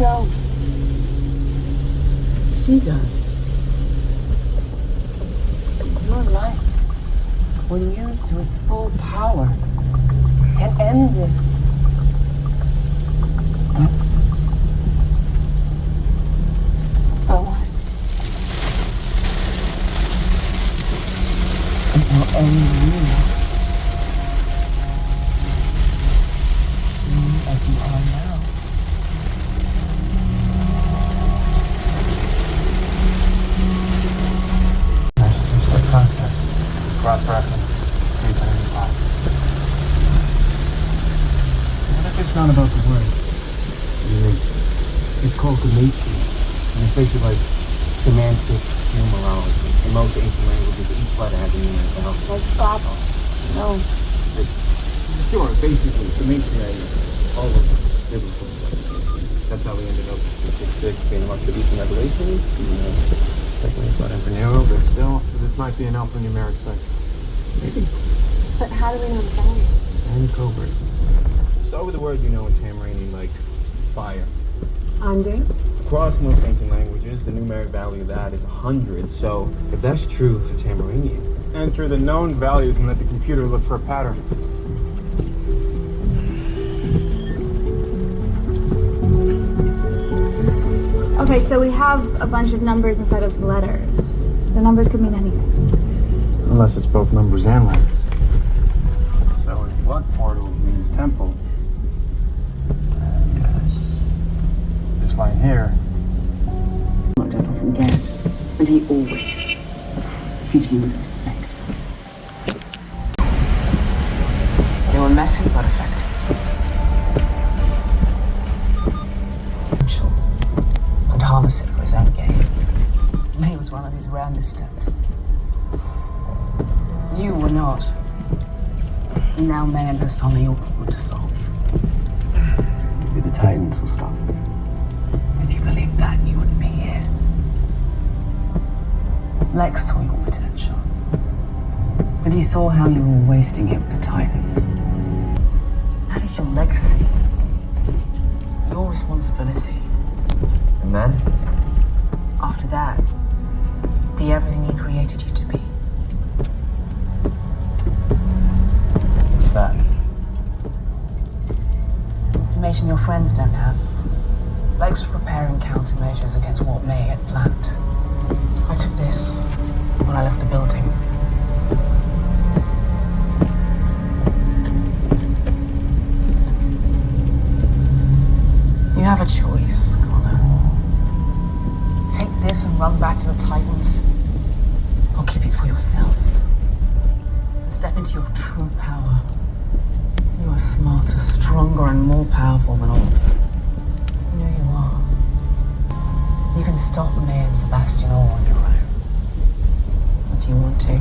don't. She does. Your light, when used to its full power, can end this. But what? It will end you. You as you are now. Cross-reference, what if it's not about the word? It's called Gamachi, and it's basically like semantic numerology. In most ancient languages, each letter has a numeric value. Like Scrabble. No. Sure, basically, Gamachi is all of biblical. That's how we ended up with 6-6 being about the Eastern Revelations. Technically about Emperor, but still, this might be an alphanumeric cipher. Maybe. But how do we know the value? And covert. Start with the word you know in Tamaranian, like fire. Undo? Across most ancient languages, the numeric value of that is 100. So, if that's true for Tamaranian, enter the known values and let the computer look for a pattern. Okay, so we have a bunch of numbers instead of letters. The numbers could mean anything. Unless it's both numbers and letters. So if blood portal means temple, yes, this line here. Not temple from gas, and he always treated me with respect. They were messy but effective. And harness it for his own gain. May was one of his rare missteps. You were not. Now man has only your problem to solve. Maybe the Titans will stop it. If you believed that, you wouldn't be here. Lex saw your potential. But he saw how you were wasting it with the Titans. That is your legacy. Your responsibility. And then? After that, be everything he created you to be. What's that? Information your friends don't have. Lex was preparing countermeasures against what May had planned. I took this when I left the building. You have a choice, Connor. Take this and run back to the Titans, or keep it for yourself. And step into your true power. You are smarter, stronger, and more powerful than all of them. You know you are. You can stop me and Sebastian all on your own. If you want to.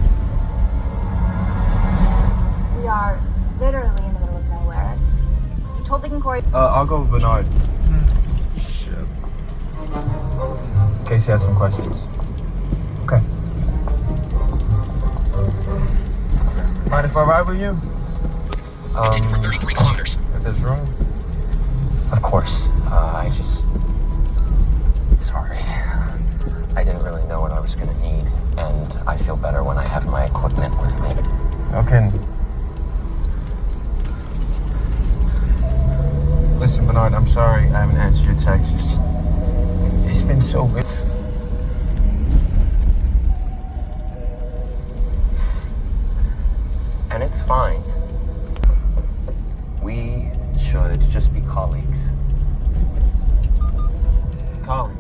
We are literally in the middle of nowhere. You told Dick and Corey. I'll go with Bernard. Shit. In case you have some questions. Okay. Mind if I ride with you? Continue for 33 kilometers. If there's room? Of course. I just... Sorry. I didn't really know what I was gonna need, and I feel better when I have my equipment with me. Okay. Listen, Bernard, I'm sorry I haven't answered your text. It's been so good. And it's fine. We should just be colleagues. Colleagues.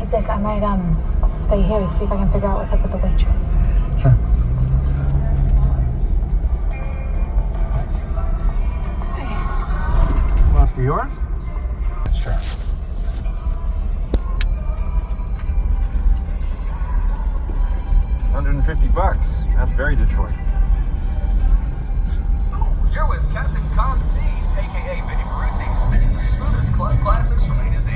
Dick, I might stay here to see if I can figure out what's up with the waitress. Sure. Hey. Well, for yours? Sure. bucks. That's very Detroit. You're with Captain Con C's, aka Vinny Baruzzi, spinning the smoothest club classics from A to Z.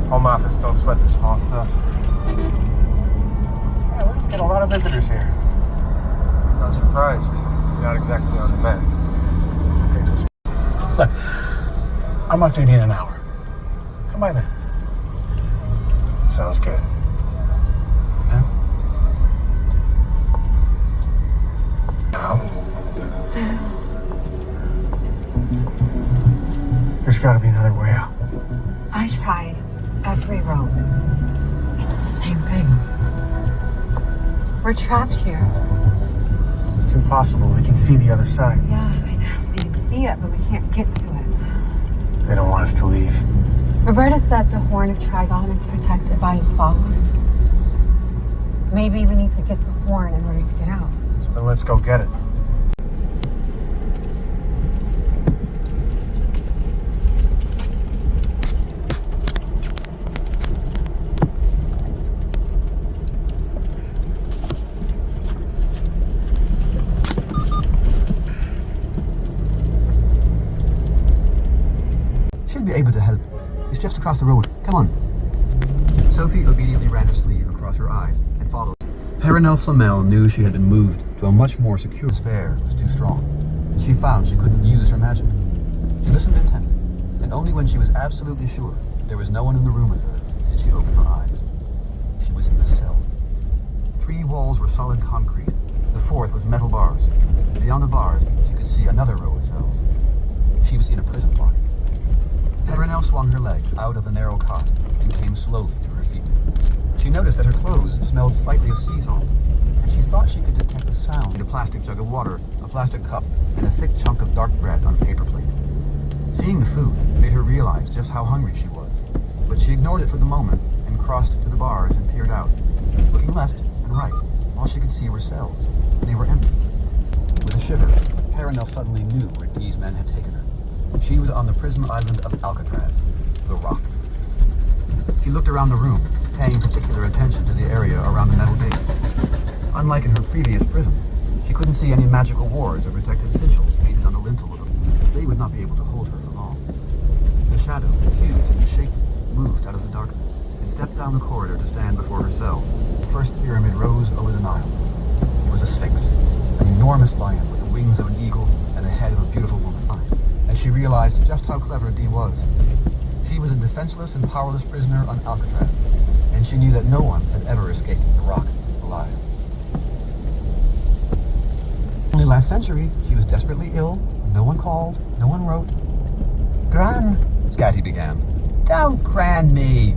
Home office, don't sweat the small stuff. Yeah, we get a lot of visitors here. Not surprised. You're not exactly on the map. Look, I'm updating in an hour. Come by then. Sounds good. Yeah? Now? There's gotta be another way out. I tried every road. It's the same thing. We're trapped here. It's impossible. We can see the other side. Yeah, I know. We can see it, but we can't get to it. They don't want us to leave. Roberta said the Horn of Trigon is protected by his followers. Maybe we need to get the Horn in order to get out. So then let's go get it. Should be able to help. It's just across the road. Come on. Sophie obediently ran her sleeve across her eyes and followed. Perenelle Flamel knew she had been moved to a much more secure despair was too strong. She found she couldn't use her magic. She listened intently, and only when she was absolutely sure there was no one in the room with her did she open her eyes. She was in a cell. 3 walls were solid concrete. The 4th was metal bars. Beyond the bars, she could see another row of cells. She was in a prison block. Perenelle swung her legs out of the narrow cot and came slowly to her feet. She noticed that her clothes smelled slightly of sea salt, and she thought she could detect the sound in a plastic jug of water, a plastic cup, and a thick chunk of dark bread on a paper plate. Seeing the food made her realize just how hungry she was, but she ignored it for the moment and crossed to the bars and peered out. Looking left and right, all she could see were cells. They were empty. With a shiver, Perenelle suddenly knew where these men had taken her. She was on the prison island of Alcatraz, the Rock. She looked around the room, paying particular attention to the area around the metal gate. Unlike in her previous prison, she couldn't see any magical wards or protective sigils painted on the lintel of them. They would not be able to hold her for long. The shadow, huge and misshapen, moved out of the darkness and stepped down the corridor to stand before her cell. The first pyramid rose over the Nile. It was a sphinx, an enormous lion with the wings of an eagle and the head of a beautiful woman. As she realized just how clever Dee was. She was a defenseless and powerless prisoner on Alcatraz, and she knew that no one had ever escaped the Rock alive. Only last century, she was desperately ill, no one called, no one wrote. Gran, Scatty began. Don't gran me,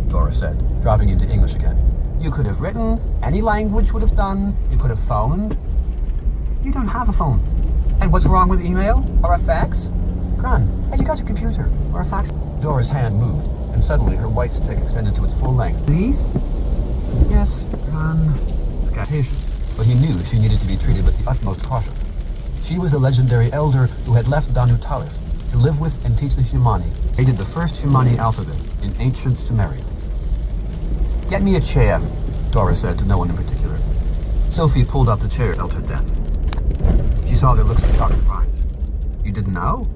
Dora said, dropping into English again. You could have written, any language would have done, you could have phoned. You don't have a phone. And what's wrong with email or a fax? Gran, have you got a computer or a fax? Dora's hand moved, and suddenly her white stick extended to its full length. Please? Yes, Gran. Scat patient, but he knew she needed to be treated with the utmost caution. She was the legendary elder who had left Danu Talis to live with and teach the Humani, created the first Humani alphabet in ancient Sumeria. Get me a chair, Dora said to no one in particular. Sophie pulled up the chair, dealt her death. She saw their looks of shocked surprise. You didn't know?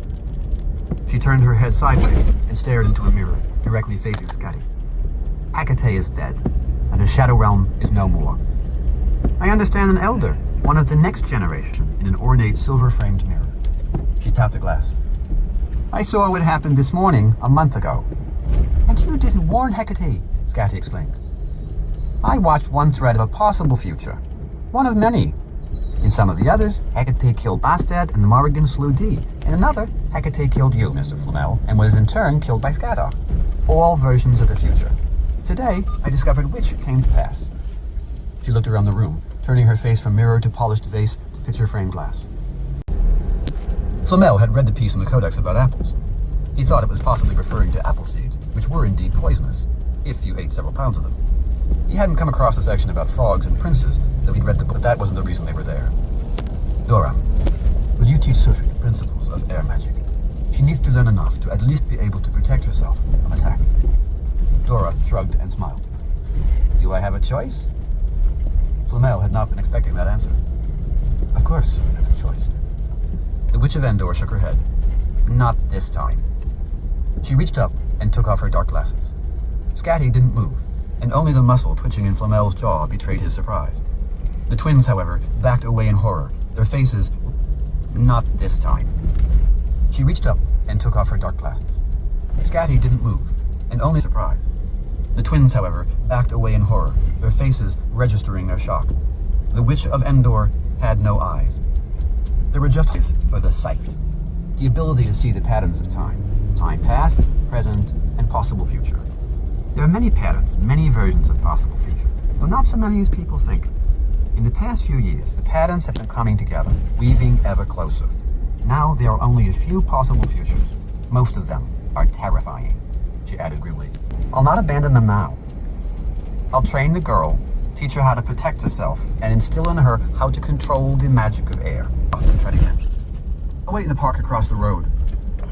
She turned her head sideways and stared into a mirror, directly facing Scatty. Hecate is dead, and the Shadow Realm is no more. I understand an elder, one of the next generation, in an ornate silver-framed mirror. She tapped the glass. I saw what happened this morning, a month ago. And you didn't warn Hecate, Scatty exclaimed. I watched one thread of a possible future. One of many. In some of the others, Hecate killed Bastet and Morrigan slew Dee. In another, Hecate killed you, Mr. Flamel, and was in turn killed by Scatter. All versions of the future. Today, I discovered which came to pass. She looked around the room, turning her face from mirror to polished vase to picture-frame glass. Flamel had read the piece in the Codex about apples. He thought it was possibly referring to apple seeds, which were indeed poisonous, if you ate several pounds of them. He hadn't come across the section about frogs and princes, though he'd read the book, but that wasn't the reason they were there. Dora, will you teach Sophie the principles of air magic? She needs to learn enough to at least be able to protect herself from attack. Dora shrugged and smiled. Do I have a choice? Flamel had not been expecting that answer. Of course I have a choice. The Witch of Endor shook her head. Not this time. She reached up and took off her dark glasses. Scatty didn't move, and only the muscle twitching in Flamel's jaw betrayed his surprise. The twins, however, backed away in horror, their faces... Not this time. She reached up and took off her dark glasses. Scatty didn't move, and only surprise. The twins, however, backed away in horror, their faces registering their shock. The Witch of Endor had no eyes. There were just eyes for the sight. The ability to see the patterns of time. Time past, present, and possible future. There are many patterns, many versions of possible future, though not so many as people think. In the past few years, the patterns have been coming together, weaving ever closer. Now there are only a few possible futures. Most of them are terrifying, she added grimly. I'll not abandon them now. I'll train the girl, teach her how to protect herself, and instill in her how to control the magic of air. Often tread again. I'll wait in the park across the road.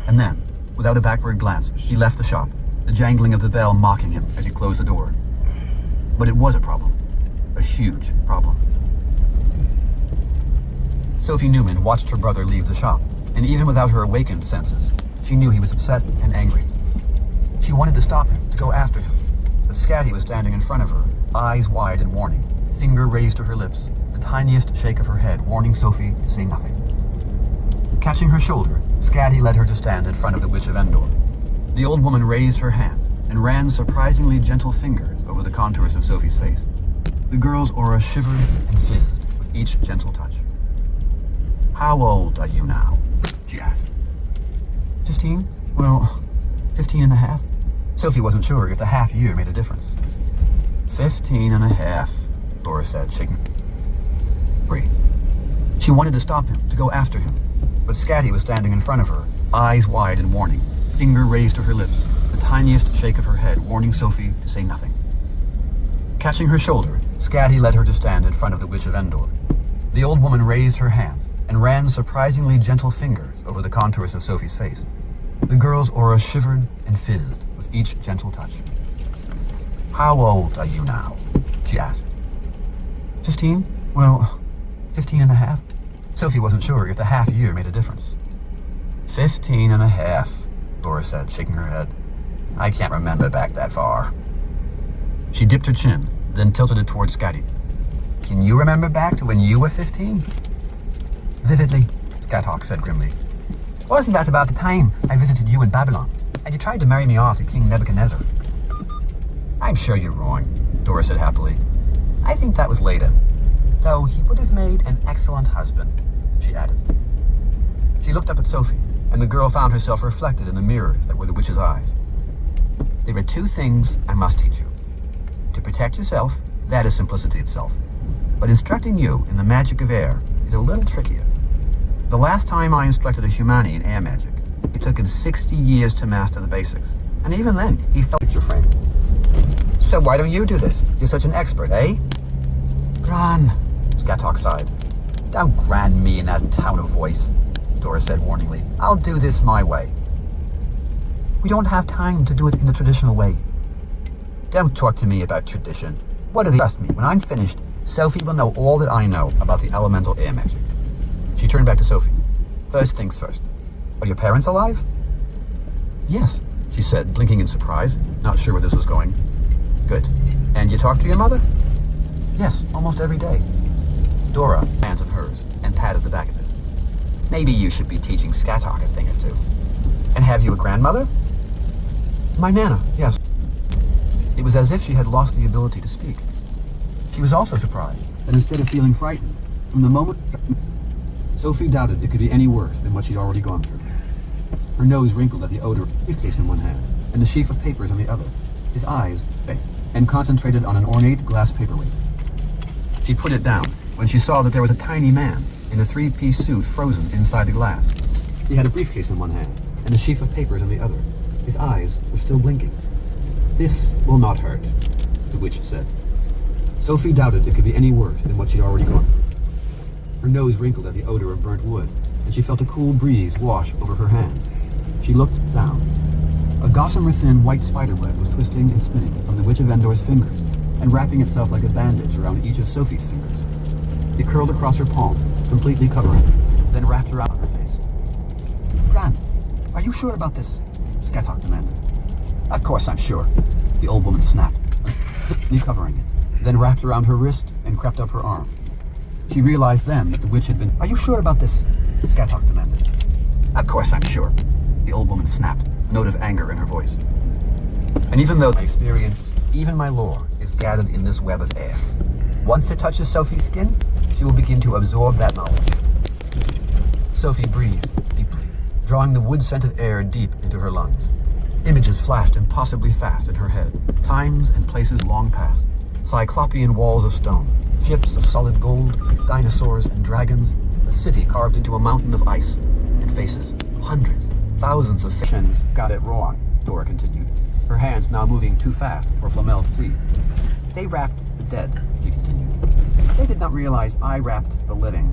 And then, without a backward glance, he left the shop, the jangling of the bell mocking him as he closed the door. But it was a problem. A huge problem. Sophie Newman watched her brother leave the shop, and even without her awakened senses, she knew he was upset and angry. She wanted to stop him, to go after him, but Scatty was standing in front of her, eyes wide in warning, finger raised to her lips, the tiniest shake of her head warning Sophie to say nothing. Catching her shoulder, Scatty led her to stand in front of the Witch of Endor. The old woman raised her hands and ran surprisingly gentle fingers over the contours of Sophie's face. The girl's aura shivered and fizzed with each gentle touch. How old are you now? She asked. 15? Well, 15 and a half. Sophie wasn't sure if the half year made a difference. 15 and a half, Dora said, shaking. Free. She wanted to stop him, to go after him, but Scatty was standing in front of her, eyes wide in warning, finger raised to her lips, the tiniest shake of her head warning Sophie to say nothing. Catching her shoulder, Scatty led her to stand in front of the Witch of Endor. The old woman raised her hands and ran surprisingly gentle fingers over the contours of Sophie's face. The girl's aura shivered and fizzed with each gentle touch. How old are you now? She asked. 15? Well, 15 and a half. Sophie wasn't sure if the half year made a difference. 15 and a half, Dora said, shaking her head. I can't remember back that far. She dipped her chin, then tilted it towards Scatty. Can you remember back to when you were 15? Vividly, Scathawk said grimly. Wasn't that about the time I visited you in Babylon, and you tried to marry me off to King Nebuchadnezzar? I'm sure you're wrong, Dora said happily. I think that was later, though he would have made an excellent husband, she added. She looked up at Sophie, and the girl found herself reflected in the mirrors that were the witch's eyes. There are two things I must teach you. To protect yourself, that is simplicity itself. But instructing you in the magic of air is a little trickier. The last time I instructed a humani in air magic, it took him 60 years to master the basics. And even then, he felt your friend. So why don't you do this? You're such an expert, eh? Gran, Scathawk sighed. Don't gran me in that tone of voice, Dora said warningly. I'll do this my way. We don't have time to do it in the traditional way. Don't talk to me about tradition. What are they? Trust me, when I'm finished, Sophie will know all that I know about the elemental air magic. She turned back to Sophie. First things first. Are your parents alive? Yes, she said, blinking in surprise, not sure where this was going. Good. And you talk to your mother? Yes, almost every day. Dora, hands in hers, and patted the back of it. Maybe you should be teaching Scathawk a thing or two. And have you a grandmother? My Nana, yes. It was as if she had lost the ability to speak. She was also surprised that instead of feeling frightened, from the moment Sophie doubted it could be any worse than what she'd already gone through. Her nose wrinkled at the odor of a briefcase in one hand and the sheaf of papers in the other. His eyes bent and concentrated on an ornate glass paperweight. She put it down when she saw that there was a tiny man in a three-piece suit frozen inside the glass. He had a briefcase in one hand and a sheaf of papers in the other. His eyes were still blinking. "This will not hurt," the witch said. Sophie doubted it could be any worse than what she'd already gone through. Her nose wrinkled at the odor of burnt wood, and she felt a cool breeze wash over her hands. She looked down. A gossamer thin white spiderweb was twisting and spinning from the Witch of Endor's fingers and wrapping itself like a bandage around each of Sophie's fingers. It curled across her palm, completely covering her, then wrapped around her face. "Gran, are you sure about this?" Scathach demanded. "Of course I'm sure," the old woman snapped, completely covering it, then wrapped around her wrist and crept up her arm. She realized then that the witch had been... "Are you sure about this?" Scathach demanded. "Of course I'm sure," the old woman snapped, a note of anger in her voice. "And even though my experience, even my lore, is gathered in this web of air, once it touches Sophie's skin, she will begin to absorb that knowledge." Sophie breathed deeply, drawing the wood-scented air deep into her lungs. Images flashed impossibly fast in her head, times and places long past, cyclopean walls of stone, ships of solid gold, dinosaurs and dragons, a city carved into a mountain of ice, and faces, hundreds, thousands of fictions. "Got it wrong," Dora continued, her hands now moving too fast for Flamel to see. "They wrapped the dead," she continued. "They did not realize I wrapped the living.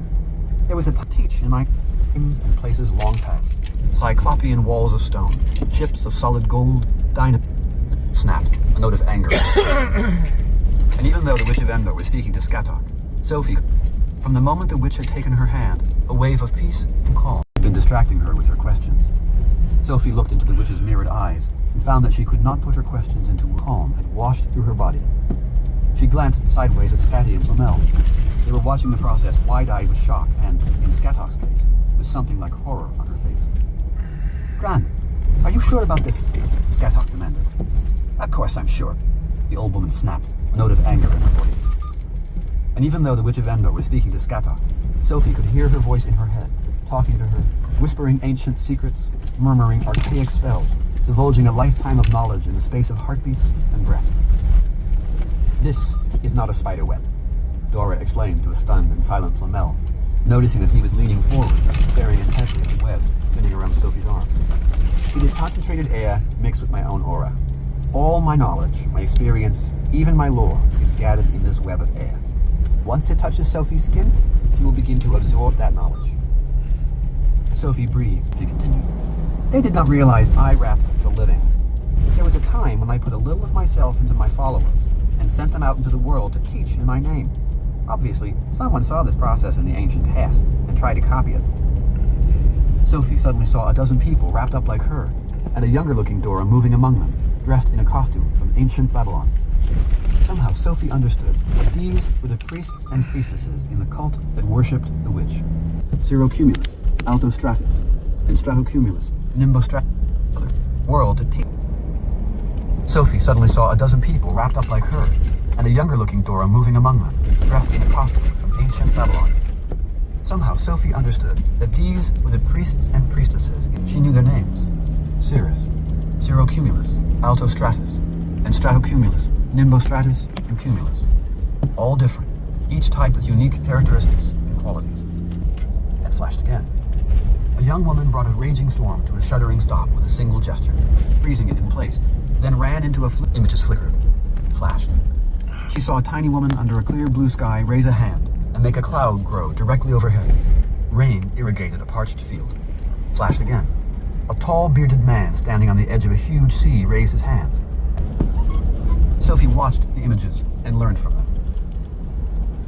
There was a teach in my times and places long past, cyclopean walls of stone, ships of solid gold, snapped, a note of anger. And even though the Witch of Endor was speaking to Scathach, Sophie, from the moment the witch had taken her hand, a wave of peace and calm had been distracting her with her questions. Sophie looked into the witch's mirrored eyes and found that she could not put her questions into a calm had washed through her body. She glanced sideways at Scatty and Flamel. They were watching the process wide-eyed with shock and, in Scathach's case, with something like horror on her face. "Gran, are you sure about this?" Scathach demanded. "Of course I'm sure," the old woman snapped, a note of anger in her voice. And even though the Witch of Endor was speaking to Scathach, Sophie could hear her voice in her head, talking to her, whispering ancient secrets, murmuring archaic spells, divulging a lifetime of knowledge in the space of heartbeats and breath. "This is not a spider web," Dora explained to a stunned and silent Flamel, noticing that he was leaning forward, staring intently at the webs spinning around Sophie's arms. "It is concentrated air mixed with my own aura. All my knowledge, my experience, even my lore is gathered in this web of air. Once it touches Sophie's skin, she will begin to absorb that knowledge." Sophie breathed, she continued. "They did not realize I wrapped the living. There was a time when I put a little of myself into my followers and sent them out into the world to teach in my name. Obviously, someone saw this process in the ancient past and tried to copy it." Sophie suddenly saw a dozen people wrapped up like her, and a younger-looking Dora moving among them, dressed in a costume from ancient Babylon. Somehow Sophie understood that these were the priests and priestesses in the cult that worshipped the witch. Cirrocumulus, Altostratus, and Stratocumulus, Nimbostratus, world to teach. Sophie suddenly saw a dozen people wrapped up like her, and a younger-looking Dora moving among them, dressed in a costume from ancient Babylon. Somehow Sophie understood that these were the priests and priestesses. She knew their names: Cirrus, Cirrocumulus, Altostratus, and Stratocumulus, Nimbostratus, and Cumulus. All different, each type with unique characteristics and qualities. And flashed again. A young woman brought a raging storm to a shuddering stop with a single gesture, freezing it in place, then ran into images flickered, flashed. She saw a tiny woman under a clear blue sky raise a hand and make a cloud grow directly overhead. Rain irrigated a parched field. Flashed again. A tall, bearded man standing on the edge of a huge sea raised his hands. Sophie watched the images and learned from them.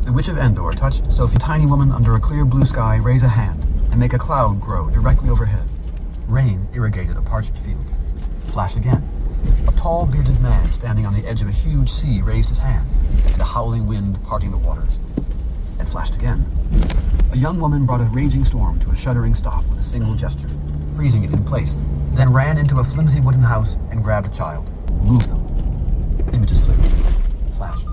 The Witch of Endor touched Sophie. A tiny woman under a clear blue sky raise a hand and make a cloud grow directly overhead. Rain irrigated a parched field. Flashed again. A tall, bearded man standing on the edge of a huge sea raised his hands, and a howling wind parting the waters. And flashed again. A young woman brought a raging storm to a shuddering stop with a single gesture, freezing it in place, then ran into a flimsy wooden house and grabbed a child. Moved them. Images flickered. Flashed.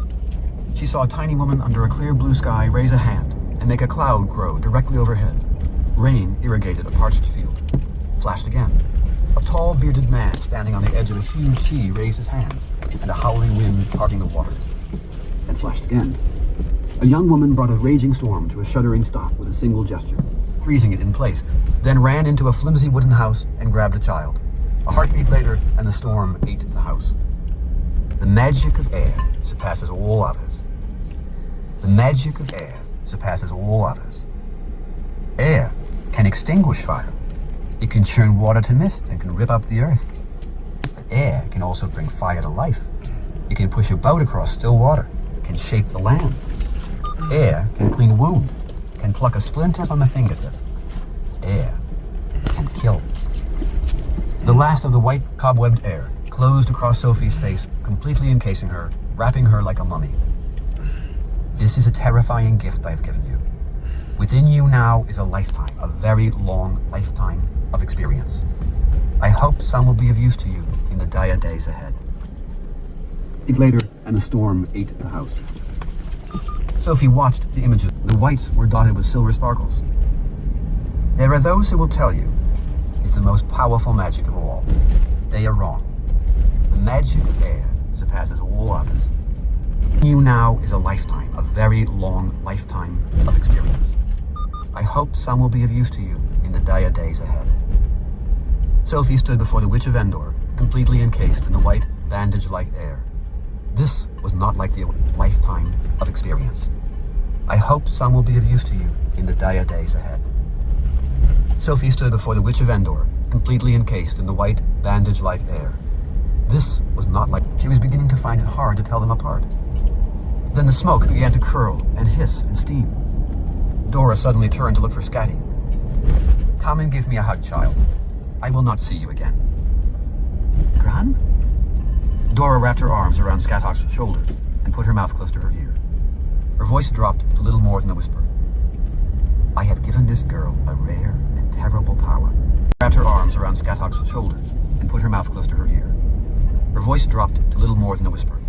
she saw a tiny woman under a clear blue sky raise a hand and make a cloud grow directly overhead. Rain irrigated a parched field. Flashed again. A tall, bearded man standing on the edge of a huge sea raised his hands, and a howling wind parting the waters. And flashed again. A young woman brought a raging storm to a shuddering stop with a single gesture, freezing it in place, then ran into a flimsy wooden house and grabbed a child. A heartbeat later, and the storm ate the house. The magic of air surpasses all others. The magic of air surpasses all others. Air can extinguish fire. It can churn water to mist and can rip up the earth. But air can also bring fire to life. It can push a boat across still water. It can shape the land. Air can clean a wound, can pluck a splinter from a fingertip. Air can kill. The last of the white, cobwebbed air closed across Sophie's face, completely encasing her, wrapping her like a mummy. This is a terrifying gift I've given you. Within you now is a lifetime, a very long lifetime of experience. I hope some will be of use to you in the dire days ahead. Later, and the storm ate the house. Sophie watched the images. The whites were dotted with silver sparkles. There are those who will tell you it's the most powerful magic of all. They are wrong. The magic of air surpasses all others. You now is a lifetime, a very long lifetime of experience. I hope some will be of use to you in the dire days ahead. Sophie stood before the Witch of Endor, completely encased in the white, bandage-like air. This was not like the lifetime of experience. I hope some will be of use to you in the dire days ahead. Sophie stood before the Witch of Endor, completely encased in the white, bandage-like air. This was not like... She was beginning to find it hard to tell them apart. Then the smoke began to curl and hiss and steam. Dora suddenly turned to look for Scatty. Come and give me a hug, child. I will not see you again. Gran? Dora wrapped her arms around Scathach's shoulders and put her mouth close to her ear. Her voice dropped to little more than a whisper. I have given this girl a rare and terrible power. Wrapped her arms around Scathach's shoulders and put her mouth close to her ear. Her voice dropped to little more than a whisper.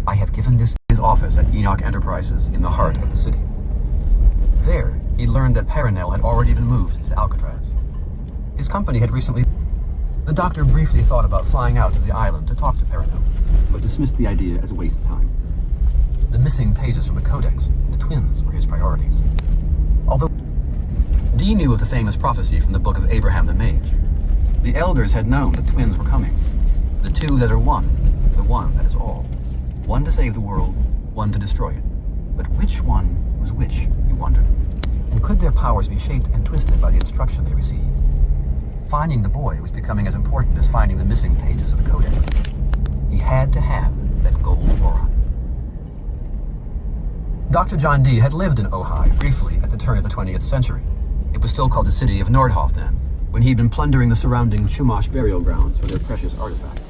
I have given this his office at Enoch Enterprises in the heart of the city. There, he learned that Perenelle had already been moved to Alcatraz. His company had recently... The doctor briefly thought about flying out to the island to talk to Perenelle, but dismissed the idea as a waste of time. The missing pages from the Codex and the twins were his priorities. Although Dee knew of the famous prophecy from the book of Abraham the Mage. The elders had known that twins were coming. The two that are one, the one that is all. One to save the world, one to destroy it. But which one was which, he wondered. And could their powers be shaped and twisted by the instruction they received? Finding the boy was becoming as important as finding the missing pages of the Codex. He had to have that gold aura. Dr. John Dee had lived in Ojai briefly at the turn of the 20th century. It was still called the city of Nordhoff then, when he'd been plundering the surrounding Chumash burial grounds for their precious artifacts.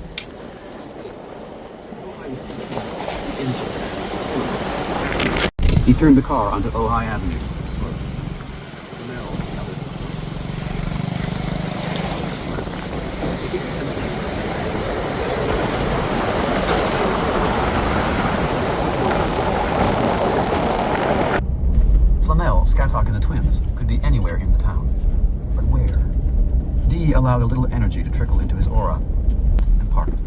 He turned the car onto Ojai Avenue. Flamel, Scathach, and the twins could be anywhere in the town. But where? Dee allowed a little energy to trickle into his aura and parked.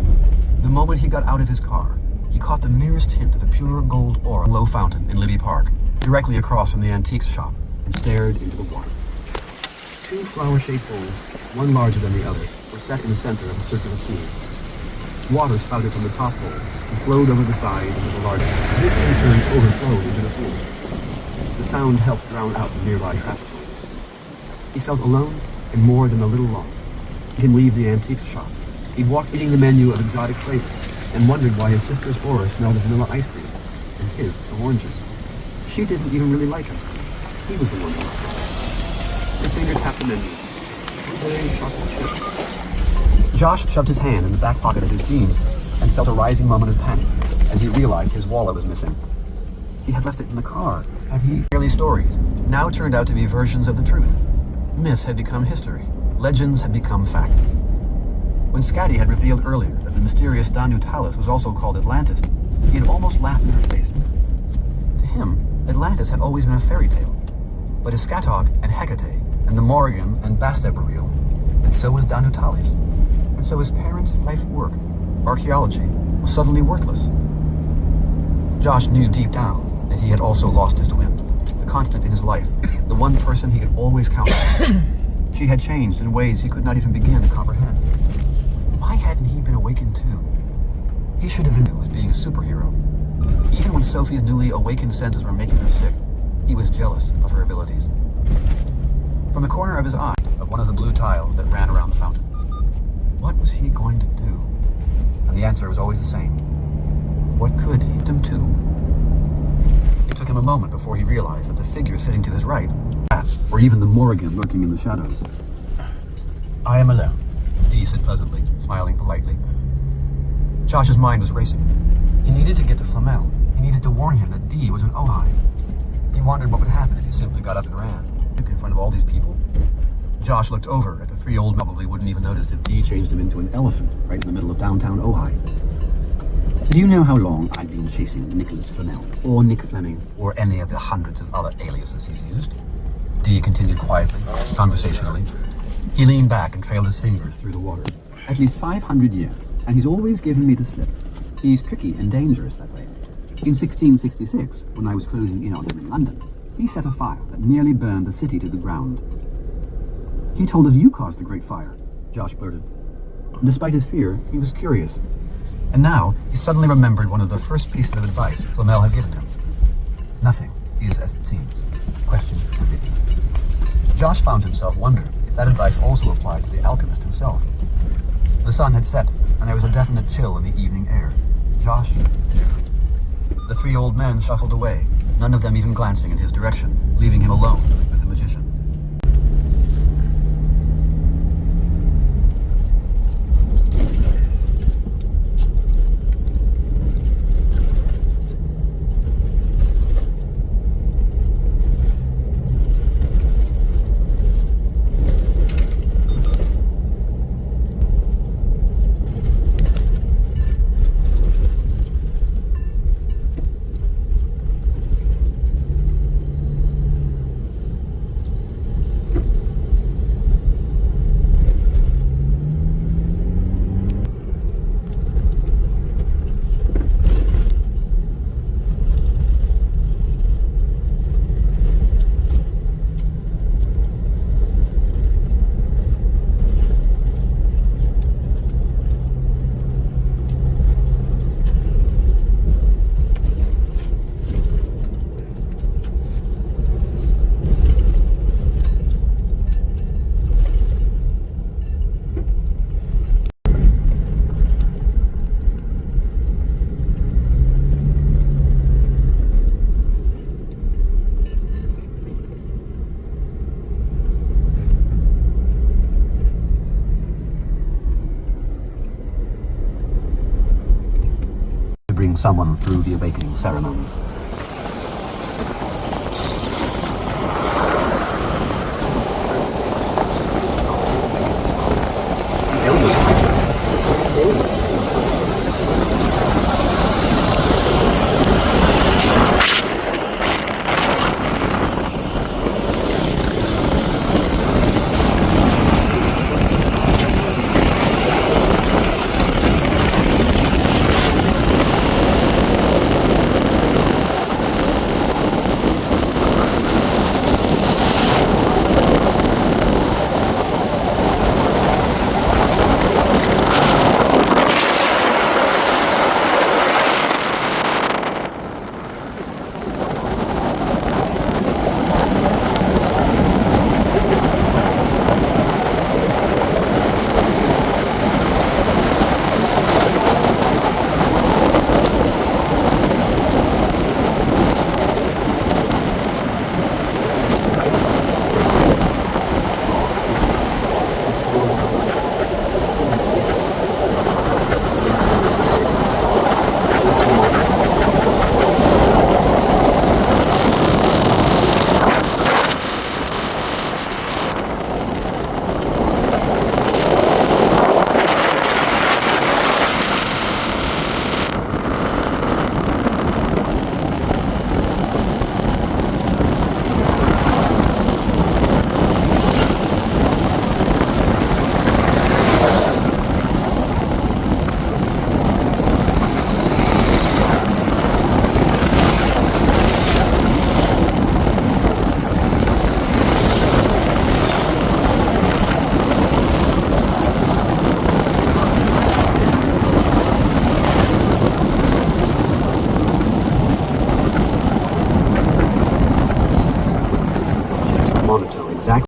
The moment he got out of his car, he caught the merest hint of a pure gold aura low fountain in Libby Park, directly across from the antiques shop, and stared into the water. Two flower-shaped bowls, one larger than the other, were set in the center of a circular pool. Water spouted from the top bowl and flowed over the side into the larger. This in turn overflowed into the pool. The sound helped drown out the nearby traffic. He felt alone and more than a little lost. He can leave the antiques shop. He'd walked eating the menu of exotic flavors and wondered why his sister's aura smelled of vanilla ice cream and his of oranges. She didn't even really like him. He was the one who liked her. His finger tapped the menu. Blueberry chocolate chip. Josh shoved his hand in the back pocket of his jeans and felt a rising moment of panic as he realized his wallet was missing. He had left it in the car, had he? Early stories now turned out to be versions of the truth. Myths had become history. Legends had become facts. When Scatty had revealed earlier that the mysterious Danu Talus was also called Atlantis, He had almost laughed in her face. To him, Atlantis had always been a fairy tale. But Iskatog and Hecate, and the Morrigan and Bastet were real. And so was Danutalis. And so his parents' life work, archaeology, was suddenly worthless. Josh knew deep down that he had also lost his twin, the constant in his life, the one person he could always count on. She had changed in ways he could not even begin to comprehend. Why hadn't he been awakened too? He should have known as being a superhero. Even when Sophie's newly awakened senses were making her sick, he was jealous of her abilities. From the corner of his eye, of one of the blue tiles that ran around the fountain, what was he going to do? And the answer was always the same. What could he do to? It took him a moment before he realized that the figure sitting to his right, bats, or even the Morrigan lurking in the shadows. I am alone. Dee said pleasantly, smiling politely. Josh's mind was racing. He needed to get to Flamel. He needed to warn him that Dee was an Ojai. He wondered what would happen if he simply got up and ran. In front of all these people. Josh looked over at the three old men. Probably wouldn't even notice if Dee changed him into an elephant right in the middle of downtown Ojai. Do you know how long I've been chasing Nicholas Flamel, or Nick Fleming? Or any of the hundreds of other aliases he's used? Dee continued quietly, conversationally. He leaned back and trailed his fingers through the water. At least 500 years, and he's always given me the slip. He's tricky and dangerous that way. In 1666, when I was closing in on him in London, he set a fire that nearly burned the city to the ground. He told us you caused the Great Fire, Josh blurted. Despite his fear, he was curious. And now, he suddenly remembered one of the first pieces of advice Flamel had given him. Nothing is as it seems. Question everything. Josh found himself wondering if that advice also applied to the alchemist himself. The sun had set, and there was a definite chill in the evening air. Josh shivered. The three old men shuffled away, none of them even glancing in his direction, leaving him alone with the magician. Bring someone through the awakening ceremony.